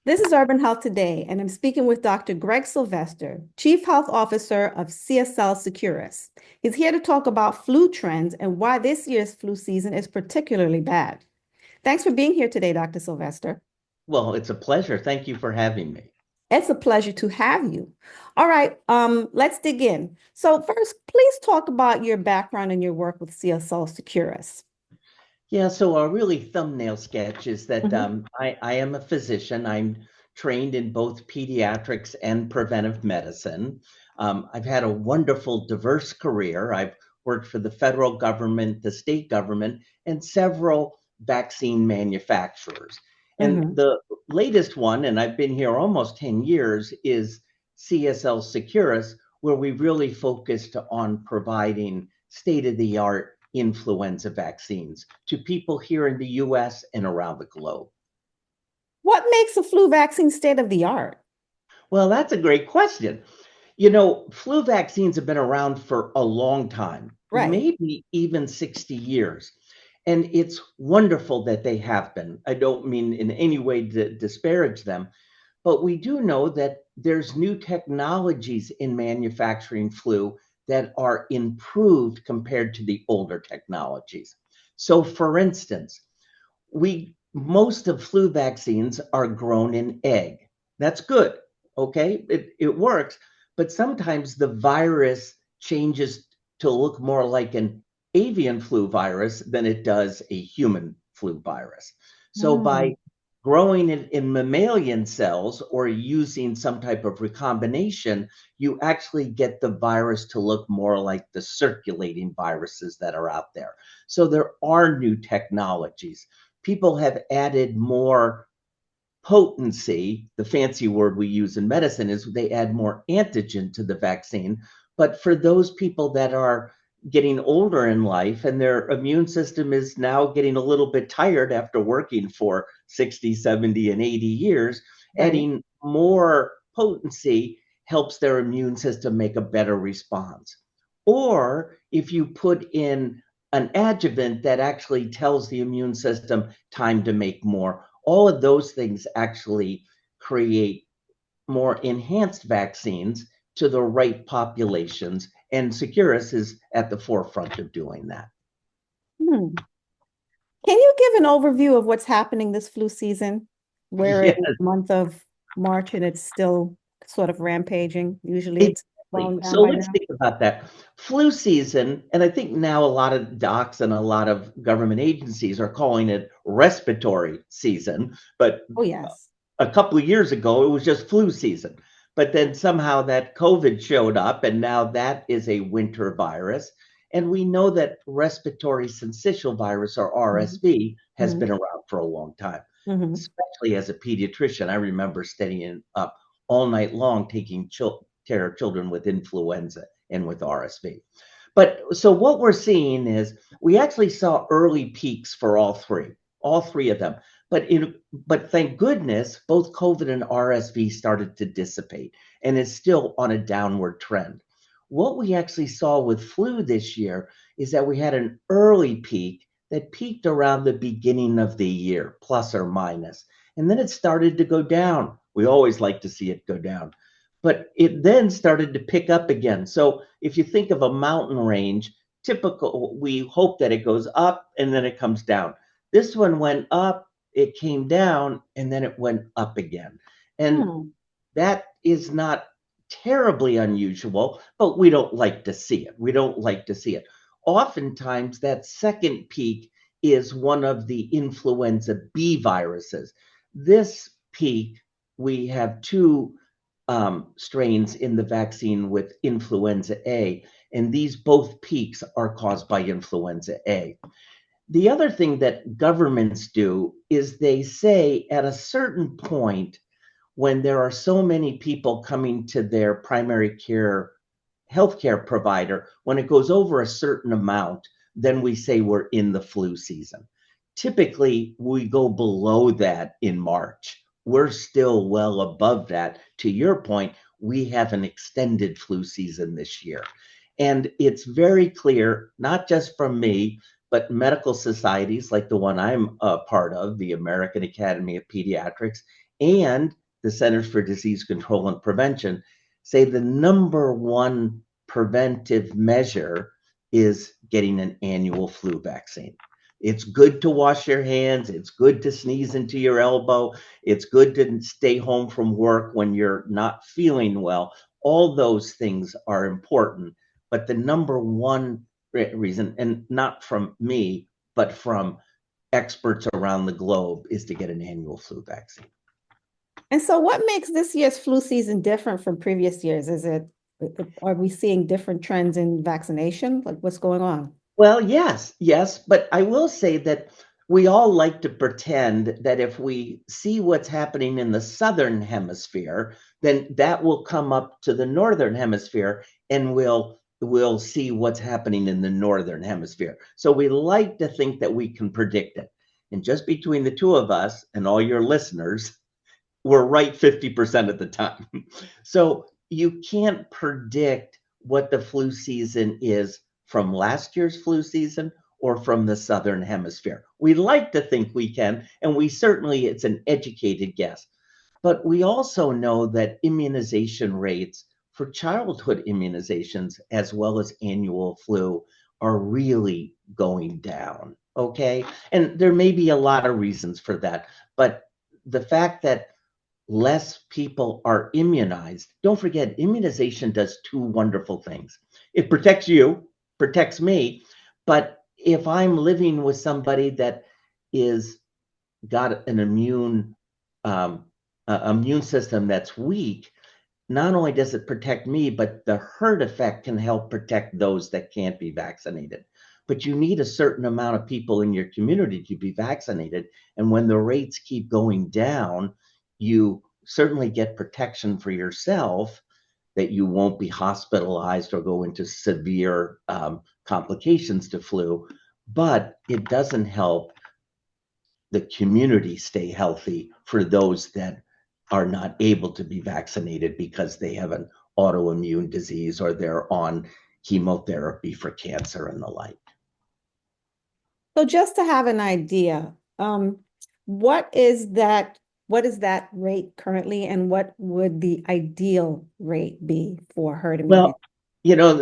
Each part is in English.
This is Urban Health Today, and I'm speaking with Dr. Gregg Sylvester, Chief Health Officer of CSL Seqirus. He's here to talk about flu trends and why this year's flu season is particularly bad. Thanks for being here today, Dr. Sylvester. Well, it's a pleasure. Thank you for having me. It's a pleasure to have you. All right, let's dig in. So first, please talk about your background and your work with CSL Seqirus. Yeah, so a really thumbnail sketch is that Mhm. I am a physician. I'm trained in both pediatrics and preventive medicine. I've had a wonderful, diverse career. I've worked for the federal government, the state government, and several vaccine manufacturers. And Mhm. the latest one, and I've been here almost 10 years, is CSL Seqirus, where we really focused on providing state-of-the-art influenza vaccines to people here in the US and around the globe? What makes a flu vaccine state of the art? Well, that's a great question. You know, flu vaccines have been around for a long time, Right. maybe even 60 years. And it's wonderful that they have been. I don't mean in any way to disparage them, but we do know that there's new technologies in manufacturing flu that are improved compared to the older technologies. So, for instance, we most of flu vaccines are grown in egg. That's good. Okay, it works, but sometimes the virus changes to look more like an avian flu virus than it does a human flu virus. So Mm. by growing it in mammalian cells or using some type of recombination, you actually get the virus to look more like the circulating viruses that are out there. So there are new technologies. People have added more potency. The fancy word we use in medicine is they add more antigen to the vaccine. But for those people that are getting older in life and their immune system is now getting a little bit tired after working for 60, 70, and 80 years, Right. adding more potency helps their immune system make a better response. Or if you put in an adjuvant that actually tells the immune system time to make more, all of those things actually create more enhanced vaccines to the right populations. And Securus is at the forefront of doing that. Hmm. Can you give an overview of what's happening this flu season? We're in Yes, the month of March and it's still sort of rampaging. Usually it's exactly. slowing down So by let's now. think about that. Flu season, and I think now a lot of docs and a lot of government agencies are calling it respiratory season, but Oh, yes. a couple of years ago, it was just flu season. But then somehow that COVID showed up, and now that is a winter virus. And we know that respiratory syncytial virus, or Mhm. RSV, has Mhm. been around for a long time. Mhm. Especially as a pediatrician, I remember studying up all night long, taking care of children with influenza and with RSV. But so what we're seeing is we actually saw early peaks for all three of them. But thank goodness, both COVID and RSV started to dissipate and is still on a downward trend. What we actually saw with flu this year is that we had an early peak that peaked around the beginning of the year, plus or minus, and then it started to go down. We always like to see it go down, but it then started to pick up again. So if you think of a mountain range, typical, we hope that it goes up and then it comes down. This one went up, it came down, and then it went up again. And Hmm. that is not terribly unusual, but we don't like to see it. We don't like to see it. Oftentimes, that second peak is one of the influenza B viruses. This peak, we have two strains in the vaccine with influenza A, and these both peaks are caused by influenza A. The other thing that governments do is they say at a certain point, when there are so many people coming to their primary care healthcare provider, when it goes over a certain amount, then we say we're in the flu season. Typically, we go below that in March. We're still well above that. To your point, we have an extended flu season this year. And it's very clear, not just from me, but medical societies like the one I'm a part of, the American Academy of Pediatrics, and the Centers for Disease Control and Prevention say the number one preventive measure is getting an annual flu vaccine. It's good to wash your hands. It's good to sneeze into your elbow. It's good to stay home from work when you're not feeling well. All those things are important. But the number one reason, and not from me, but from experts around the globe, is to get an annual flu vaccine. And so what makes this year's flu season different from previous years? Are we seeing different trends in vaccination? Like what's going on? Well, yes, but I will say that we all like to pretend that if we see what's happening in the southern hemisphere, then that will come up to the northern hemisphere and we'll see what's happening in the northern hemisphere. So we like to think that we can predict it. And just between the two of us and all your listeners, we're right 50% of the time. So you can't predict what the flu season is from last year's flu season or from the southern hemisphere. We like to think we can, and we certainly, it's an educated guess. But we also know that immunization rates for childhood immunizations as well as annual flu are really going down. Okay. And there may be a lot of reasons for that. But the fact that less people are immunized. Don't forget, immunization does two wonderful things. It protects you, protects me, but if I'm living with somebody that is got an immune system that's weak, not only does it protect me, but the herd effect can help protect those that can't be vaccinated. But you need a certain amount of people in your community to be vaccinated. And when the rates keep going down, you certainly get protection for yourself that you won't be hospitalized or go into severe complications to flu, but it doesn't help the community stay healthy for those that are not able to be vaccinated because they have an autoimmune disease or they're on chemotherapy for cancer and the like. So just to have an idea, what is that rate currently, and what would the ideal rate be for herd immunity? Well,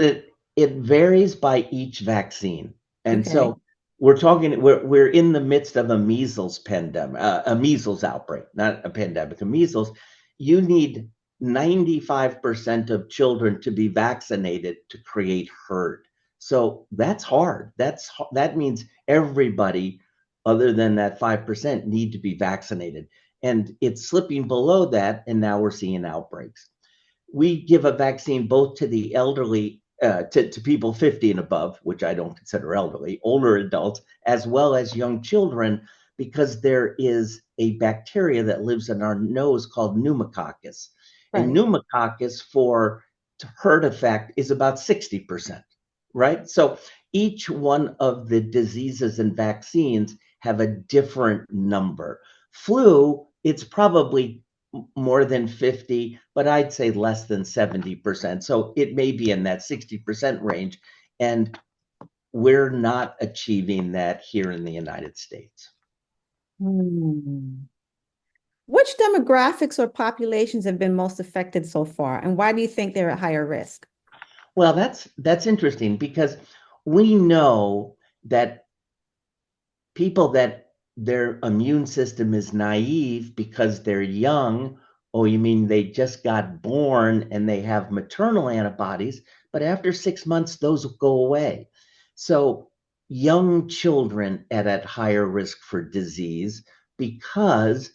it varies by each vaccine. And Okay. so we're in the midst of a measles pandemic, a measles outbreak, not a pandemic, a measles. You need 95% of children to be vaccinated to create herd. So that's hard. That means everybody other than that 5% need to be vaccinated. And it's slipping below that, and now we're seeing outbreaks. We give a vaccine both to the elderly, to people 50 and above, which I don't consider elderly, older adults, as well as young children, because there is a bacteria that lives in our nose called pneumococcus. And Right. pneumococcus for herd effect is about 60%, right? So each one of the diseases and vaccines have a different number. Flu, it's probably more than 50, but I'd say less than 70%. So it may be in that 60% range. And we're not achieving that here in the United States. Hmm. Which demographics or populations have been most affected so far, and why do you think they're at higher risk? Well, that's interesting because we know that people that their immune system is naive because they're young. Oh, you mean they just got born and they have maternal antibodies, but after 6 months, those go away. So young children at higher risk for disease because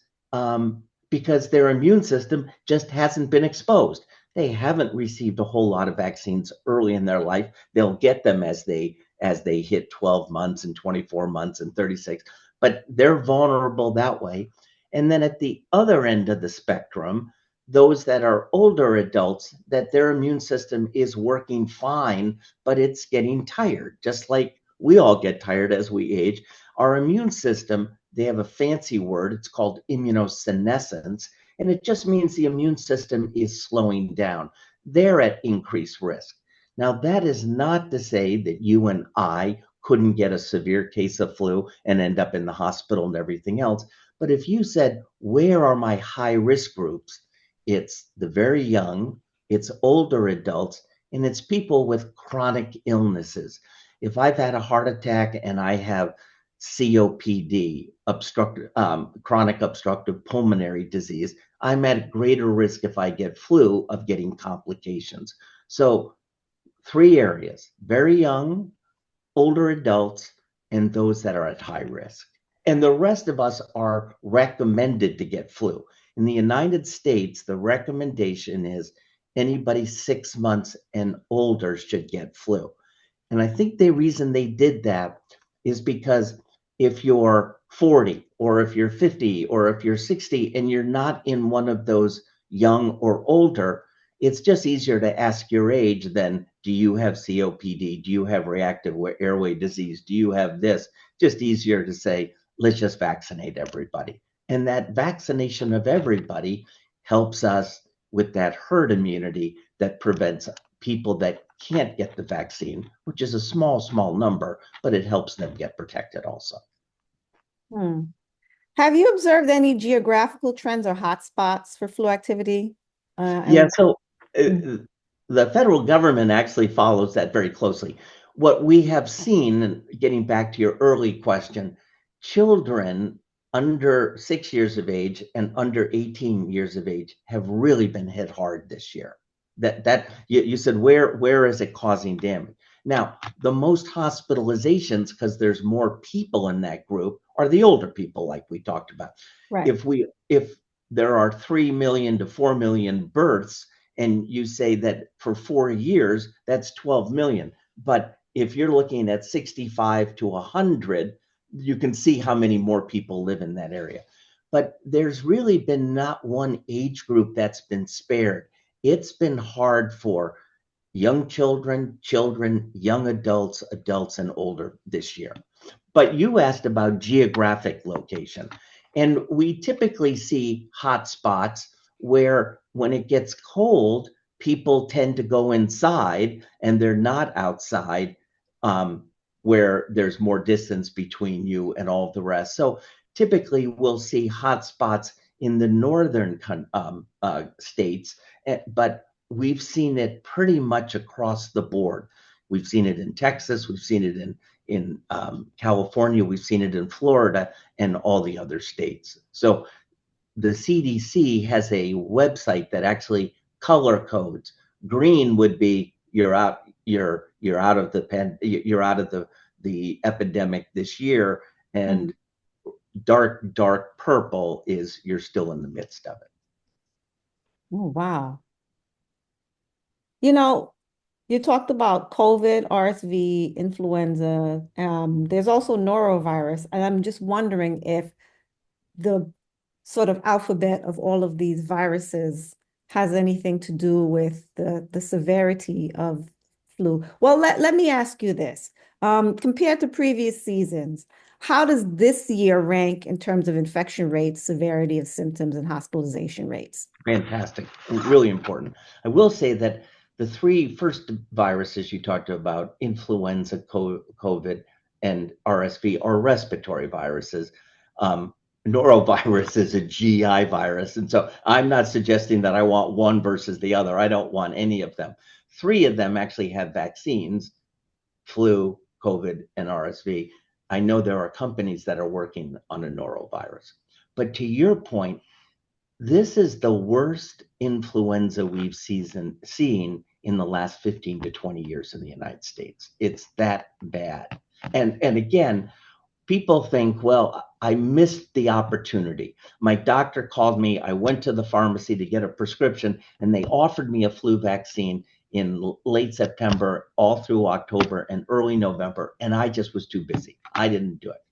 because their immune system just hasn't been exposed. They haven't received a whole lot of vaccines early in their life. They'll get them as they hit 12 months and 24 months and 36, but they're vulnerable that way. And then at the other end of the spectrum, those that are older adults, that their immune system is working fine, but it's getting tired, just like we all get tired as we age. Our immune system, they have a fancy word, it's called immunosenescence, and it just means the immune system is slowing down. They're at increased risk. Now, that is not to say that you and I couldn't get a severe case of flu and end up in the hospital and everything else, But if you said, where are my high risk groups? It's the very young, it's older adults, and it's people with chronic illnesses. If I've had a heart attack and I have COPD, chronic obstructive pulmonary disease, I'm at greater risk if I get flu of getting complications. So, three areas: very young, older adults, and those that are at high risk. And the rest of us are recommended to get flu. In the United States, the recommendation is anybody 6 months and older should get flu. And I think the reason they did that is because if you're 40 or if you're 50 or if you're 60 and you're not in one of those young or older, it's just easier to ask your age than do you have COPD? Do you have reactive airway disease? Do you have this? Just easier to say, let's just vaccinate everybody. And that vaccination of everybody helps us with that herd immunity that prevents people that can't get the vaccine, which is a small number, but it helps them get protected also. Hmm. Have you observed any geographical trends or hotspots for flu activity? Yeah, so Mhm. the federal government actually follows that very closely. What we have seen, and getting back to your early question, children under 6 years of age and under 18 years of age have really been hit hard this year. That you said, where is it causing damage? Now, the most hospitalizations, because there's more people in that group, are the older people, like we talked about. Right. If there are 3 million to 4 million births, and you say that for 4 years, that's 12 million. But if you're looking at 65 to 100, you can see how many more people live in that area. But there's really been not one age group that's been spared. It's been hard for young children, young adults, adults, and older this year. But you asked about geographic location. And we typically see hot spots where when it gets cold, people tend to go inside and they're not outside, where there's more distance between you and all the rest. So typically we'll see hot spots in the northern states, but we've seen it pretty much across the board. We've seen it in Texas, we've seen it in California, we've seen it in Florida, and all the other states. So the CDC has a website that actually color codes. Green would be you're out, you're out of the epidemic this year, and dark purple is you're still in the midst of it. Oh, wow. You know, you talked about COVID, RSV, influenza. There's also norovirus, and I'm just wondering if the sort of alphabet of all of these viruses has anything to do with the severity of flu. Well, let me ask you this. Compared to previous seasons, how does this year rank in terms of infection rates, severity of symptoms, and hospitalization rates? Fantastic, really important. I will say that the three first viruses you talked about, influenza, COVID, and RSV, are respiratory viruses. Norovirus is a GI virus. And so I'm not suggesting that I want one versus the other. I don't want any of them. Three of them actually have vaccines: flu, COVID, and RSV. I know there are companies that are working on a norovirus. But to your point, this is the worst influenza we've seen in the last 15 to 20 years in the United States. It's that bad. And again, people think, well, I missed the opportunity. My doctor called me. I went to the pharmacy to get a prescription, and they offered me a flu vaccine in late September, all through October and early November, and I just was too busy. I didn't do it.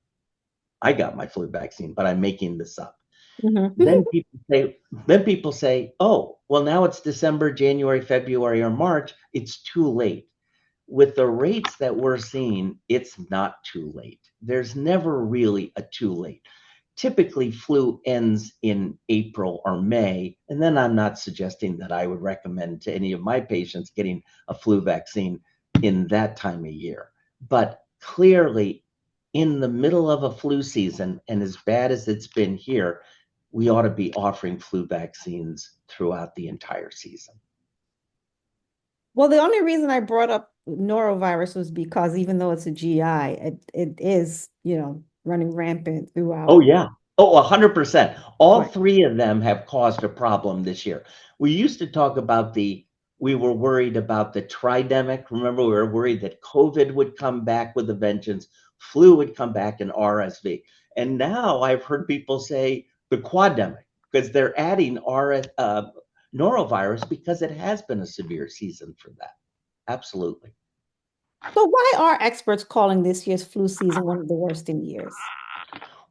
I got my flu vaccine, but I'm making this up. Mhm. Then people say, oh, well, now it's December, January, February, or March. It's too late. With the rates that we're seeing, it's not too late. There's never really a too late. Typically, flu ends in April or May, and then I'm not suggesting that I would recommend to any of my patients getting a flu vaccine in that time of year. But clearly, in the middle of a flu season, and as bad as it's been here, we ought to be offering flu vaccines throughout the entire season. Well, the only reason I brought up norovirus was because even though it's a GI, it is, running rampant Oh, throughout. yeah. Oh, 100%. All Right. three of them have caused a problem this year. We used to talk about we were worried about the tridemic. Remember, we were worried that COVID would come back with a vengeance, flu would come back, and RSV. And now I've heard people say the quademic because they're adding norovirus because it has been a severe season for that. Absolutely. So why are experts calling this year's flu season one of the worst in years?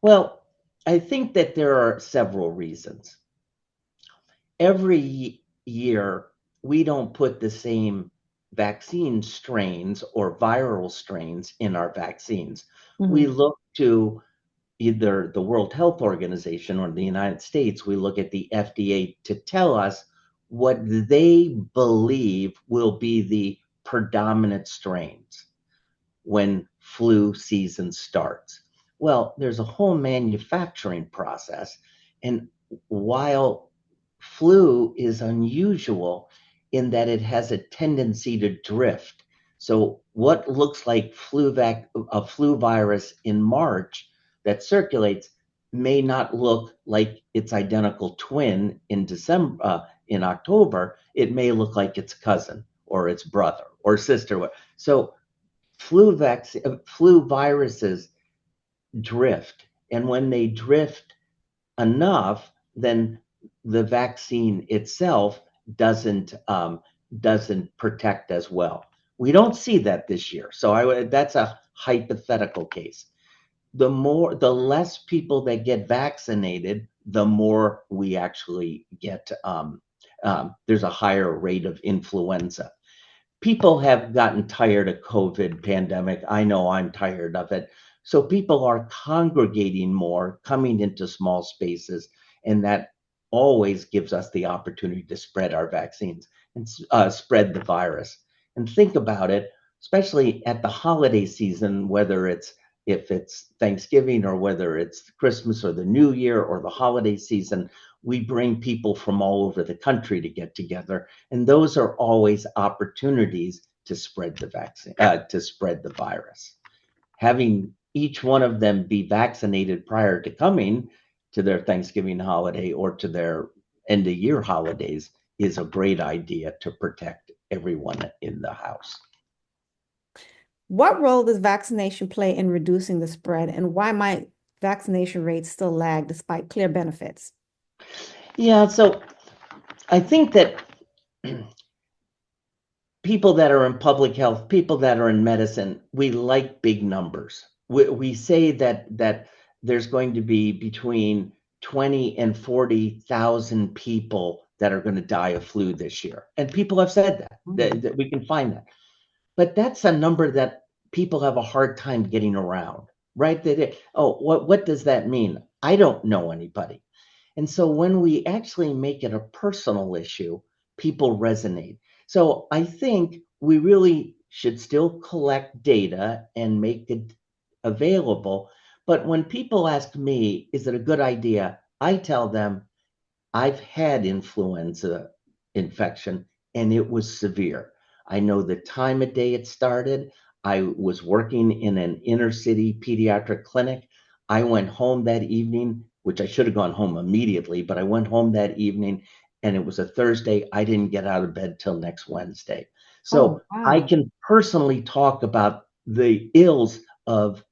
Well, I think that there are several reasons. Every year, we don't put the same vaccine strains or viral strains in our vaccines. We Mhm. look to either the World Health Organization or the United States, we look at the FDA to tell us what they believe will be the predominant strains when flu season starts. Well, there's a whole manufacturing process. And while flu is unusual in that it has a tendency to drift, so what looks like a flu virus in March that circulates may not look like its identical twin in October. It may look like its cousin or its brother or sister. So flu viruses drift, and when they drift enough, then the vaccine itself doesn't protect as well. We don't see that this year, so that's a hypothetical case. The less people that get vaccinated, the more we actually get. There's a higher rate of influenza. People have gotten tired of COVID pandemic. I know I'm tired of it. So people are congregating more, coming into small spaces, and that always gives us the opportunity to spread our vaccines and spread the virus. And think about it, especially at the holiday season, if it's Thanksgiving or whether it's Christmas or the New Year or the holiday season, we bring people from all over the country to get together, and those are always opportunities to spread to spread the virus. Having each one of them be vaccinated prior to coming to their Thanksgiving holiday or to their end of year holidays is a great idea to protect everyone in the house. What role does vaccination play in reducing the spread, and why might vaccination rates still lag despite clear benefits? Yeah, so I think that people that are in public health, people that are in medicine, we like big numbers. We say that there's going to be between 20 and 40,000 people that are going to die of flu this year. And people have said that we can find that. But that's a number that people have a hard time getting around, right? What does that mean? I don't know anybody. And so when we actually make it a personal issue, people resonate. So I think we really should still collect data and make it available. But when people ask me, is it a good idea? I tell them, I've had influenza infection and it was severe. I know the time of day it started. I was working in an inner city pediatric clinic. I went home that evening, which I should have gone home immediately, but I went home that evening and it was a Thursday. I didn't get out of bed till next Wednesday. Oh, So I wow. can personally talk about the ills of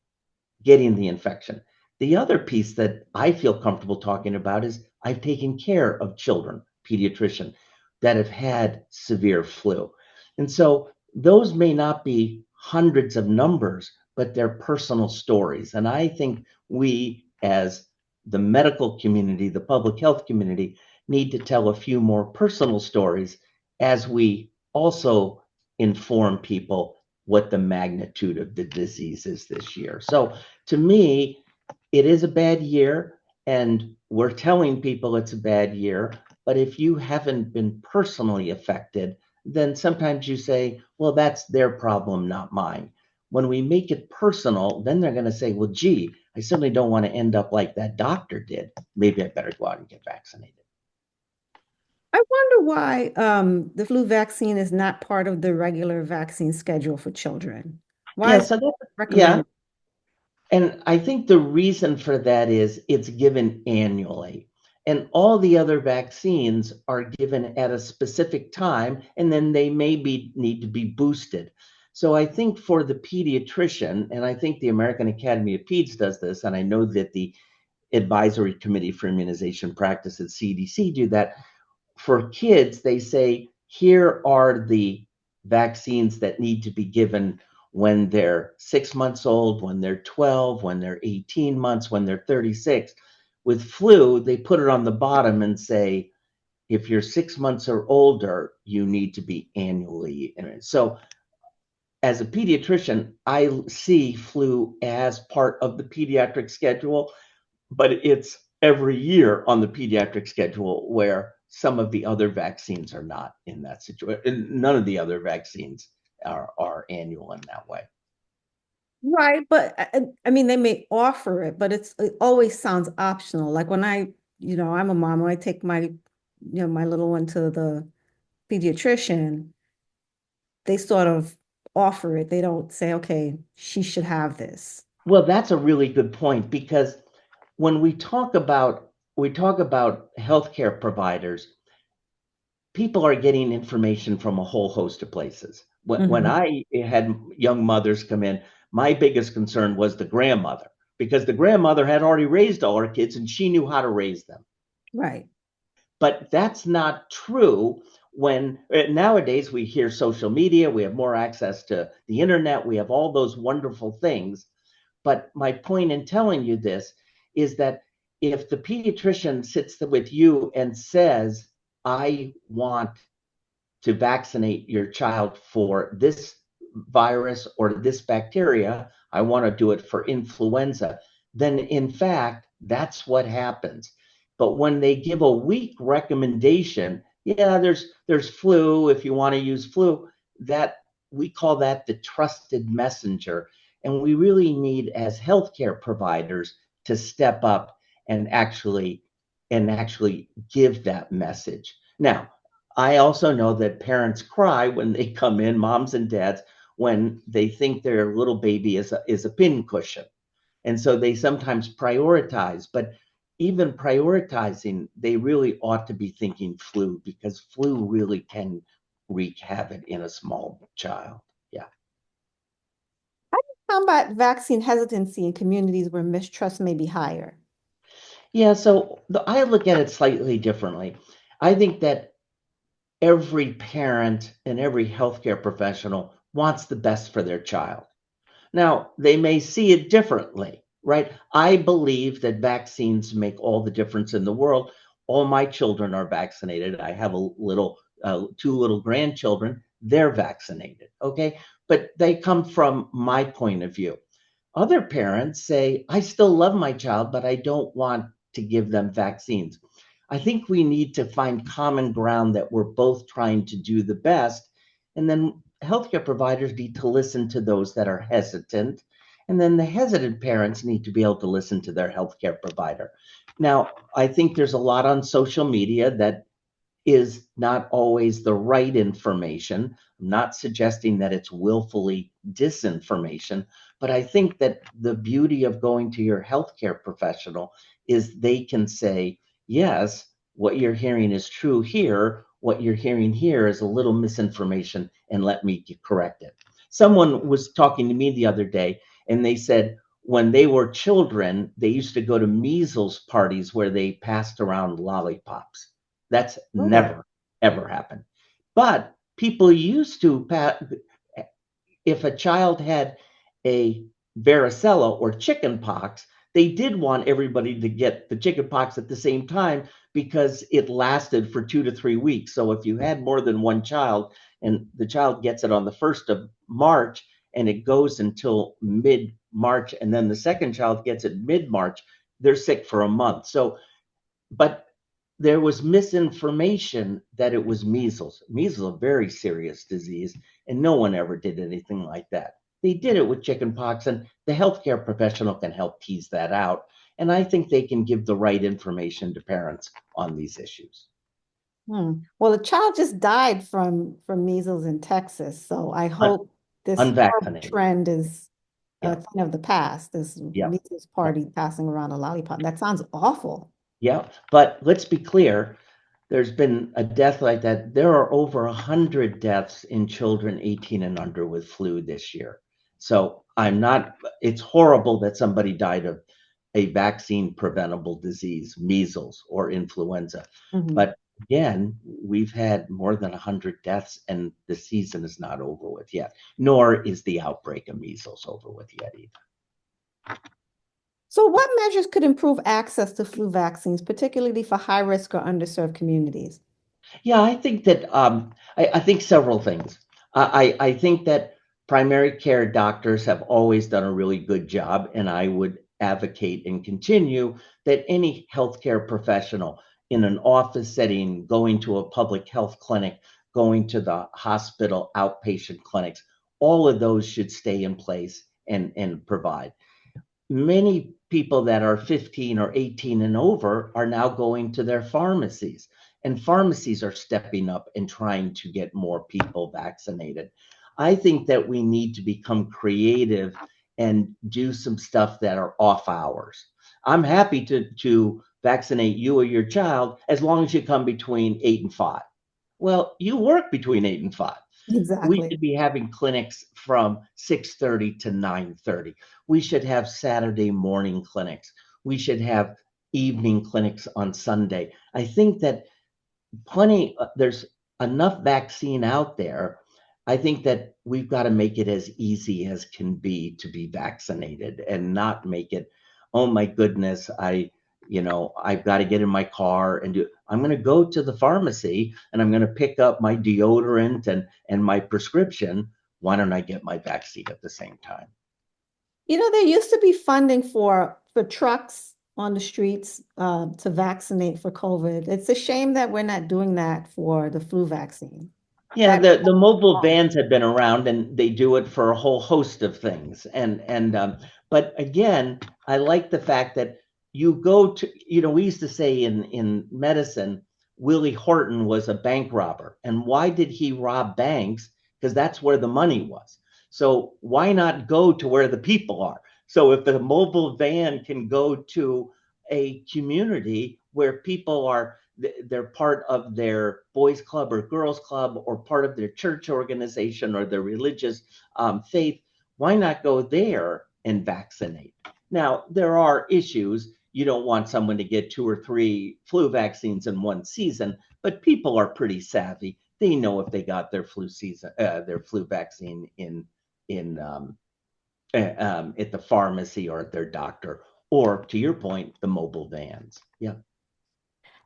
getting the infection. The other piece that I feel comfortable talking about is I've taken care of children, pediatrician, that have had severe flu. And so those may not be hundreds of numbers, but they're personal stories. And I think we, as the medical community, the public health community, need to tell a few more personal stories as we also inform people what the magnitude of the disease is this year. So to me, it is a bad year, and we're telling people it's a bad year. But if you haven't been personally affected, then sometimes you say, well, that's their problem, not mine. When we make it personal, then they're going to say, well, gee, I certainly don't want to end up like that doctor did. Maybe I better go out and get vaccinated. I wonder why the flu vaccine is not part of the regular vaccine schedule for children. Why Yeah, is it so that, yeah. recommended? And I think the reason for that is it's given annually. And all the other vaccines are given at a specific time, and then they maybe need to be boosted. So I think for the pediatrician, and I think the American Academy of Peds does this, and I know that the Advisory Committee for Immunization Practice at CDC do that. For kids, they say, here are the vaccines that need to be given when they're 6 months old, when they're 12, when they're 18 months, when they're 36. With flu, they put it on the bottom and say, if you're 6 months or older, you need to be annually. So as a pediatrician, I see flu as part of the pediatric schedule, but it's every year on the pediatric schedule where some of the other vaccines are not in that situation. None of the other vaccines are annual in that way. Right, but I mean, they may offer it, but it always sounds optional. Like when I'm a mom, when I take my little one to the pediatrician, they sort of offer it. They don't say, okay, she should have this. Well, that's a really good point, because when we talk about healthcare providers, people are getting information from a whole host of places. When Hmm. I had young mothers come in, my biggest concern was the grandmother, because the grandmother had already raised all her kids and she knew how to raise them. Right. But that's not true when nowadays we hear social media, we have more access to the internet, we have all those wonderful things. But my point in telling you this is that if the pediatrician sits with you and says, I want to vaccinate your child for this virus or this bacteria, I want to do it for influenza, then in fact, that's what happens. But when they give a weak recommendation, yeah, there's flu, if you want to use flu, that we call that the trusted messenger. And we really need, as healthcare providers, to step up and actually give that message. Now, I also know that parents cry when they come in, moms and dads, when they think their little baby is a pincushion. And so they sometimes prioritize, but even prioritizing, they really ought to be thinking flu, because flu really can wreak havoc in a small child. Yeah. How do you combat vaccine hesitancy in communities where mistrust may be higher? Yeah. So I look at it slightly differently. I think that every parent and every healthcare professional wants the best for their child. Now, they may see it differently, right? I believe that vaccines make all the difference in the world. All my children are vaccinated. I have two little grandchildren. They're vaccinated, okay? But they come from my point of view. Other parents say, I still love my child, but I don't want to give them vaccines. I think we need to find common ground that we're both trying to do the best. And then healthcare providers need to listen to those that are hesitant. And then the hesitant parents need to be able to listen to their healthcare provider. Now, I think there's a lot on social media that is not always the right information. I'm not suggesting that it's willfully disinformation, but I think that the beauty of going to your healthcare professional is they can say, yes, what you're hearing is true here. What you're hearing here is a little misinformation, and let me correct it. Someone was talking to me the other day, and they said when they were children, they used to go to measles parties where they passed around lollipops. That's Oh, never, ever happened. But people used to, if a child had a varicella or chicken pox, they did want everybody to get the chicken pox at the same time because it lasted for 2 to 3 weeks. So if you had more than one child and the child gets it on the 1st of March and it goes until mid March, and then the second child gets it mid March, they're sick for a month. So, but there was misinformation that it was measles. Measles is a very serious disease, and no one ever did anything like that. they did it with chickenpox, and the healthcare professional can help tease that out. And I think they can give the right information to parents on these issues. Well, a child just died from measles in Texas, so I Un- hope this horrible Unvaccinated. trend is a Yeah. thing of the past, this Yeah. measles Yeah. party passing around a lollipop. That sounds awful. Yeah. But let's be clear, there's been a death like that. There are over 100 deaths in children 18 and under with flu this year. So it's horrible that somebody died of a vaccine preventable disease, measles or influenza. Mhm. But again, we've had more than 100 deaths and the season is not over with yet, nor is the outbreak of measles over with yet either. So what measures could improve access to flu vaccines, particularly for high-risk or underserved communities? Yeah, I think that I think several things. I think that primary care doctors have always done a really good job, and I would advocate and continue that any healthcare professional in an office setting, going to a public health clinic, going to the hospital outpatient clinics, all of those should stay in place and provide. Many people that are 15 or 18 and over are now going to their pharmacies, and pharmacies are stepping up and trying to get more people vaccinated. I think that we need to become creative and do some stuff that are off hours. I'm happy to vaccinate you or your child as long as you come between 8 and 5. Well, you work between 8 and 5. We Exactly. should be having clinics from 6:30 to 9:30. We should have Saturday morning clinics. We should have evening clinics on Sunday. I think that there's enough vaccine out there. I think that we've got to make it as easy as can be to be vaccinated and not make it, oh my goodness, I've got to get in my car and I'm going to go to the pharmacy and I'm going to pick up my deodorant and my prescription. Why don't I get my vaccine at the same time? There used to be funding for trucks on the streets to vaccinate for COVID. It's a shame that we're not doing that for the flu vaccine. Yeah, That the mobile vans have been around and they do it for a whole host of things. But again, I like the fact that you go to, we used to say in medicine, Willie Horton was a bank robber. And why did he rob banks? Because that's where the money was. So why not go to where the people are? So if the mobile van can go to a community where people are, they're part of their boys club or girls club or part of their church organization or their religious faith, why not go there and vaccinate? Now, there are issues. You don't want someone to get 2 or 3 flu vaccines in one season, but people are pretty savvy. They know if they got their flu vaccine at the pharmacy or at their doctor, or to your point, the mobile vans. Yeah.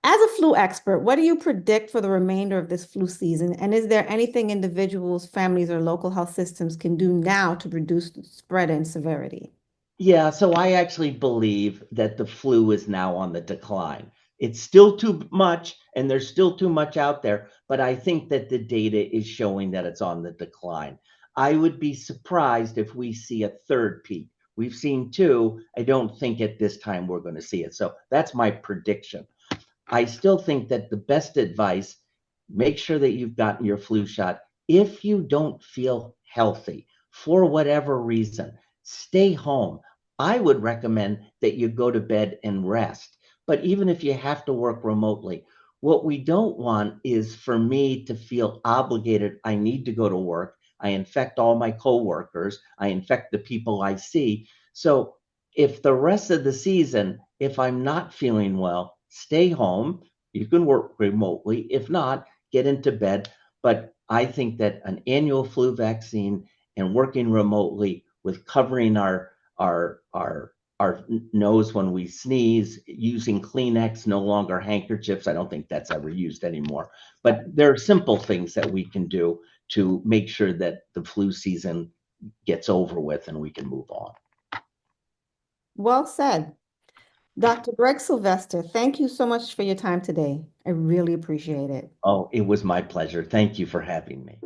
As a flu expert, what do you predict for the remainder of this flu season? And is there anything individuals, families, or local health systems can do now to reduce the spread and severity? Yeah, so I actually believe that the flu is now on the decline. It's still too much, and there's still too much out there, but I think that the data is showing that it's on the decline. I would be surprised if we see a third peak. We've seen two. I don't think at this time we're going to see it. So that's my prediction. I still think that the best advice, make sure that you've gotten your flu shot. If you don't feel healthy for whatever reason, stay home. I would recommend that you go to bed and rest. But even if you have to work remotely, what we don't want is for me to feel obligated. I need to go to work. I infect all my coworkers. I infect the people I see. So if the rest of the season, if I'm not feeling well, stay home. You can work remotely. If not, get into bed. But I think that an annual flu vaccine and working remotely with covering our nose when we sneeze, using Kleenex, no longer handkerchiefs. I don't think that's ever used anymore. But there are simple things that we can do to make sure that the flu season gets over with and we can move on. Well said. Dr. Gregg Sylvester, thank you so much for your time today. I really appreciate it. Oh, it was my pleasure. Thank you for having me.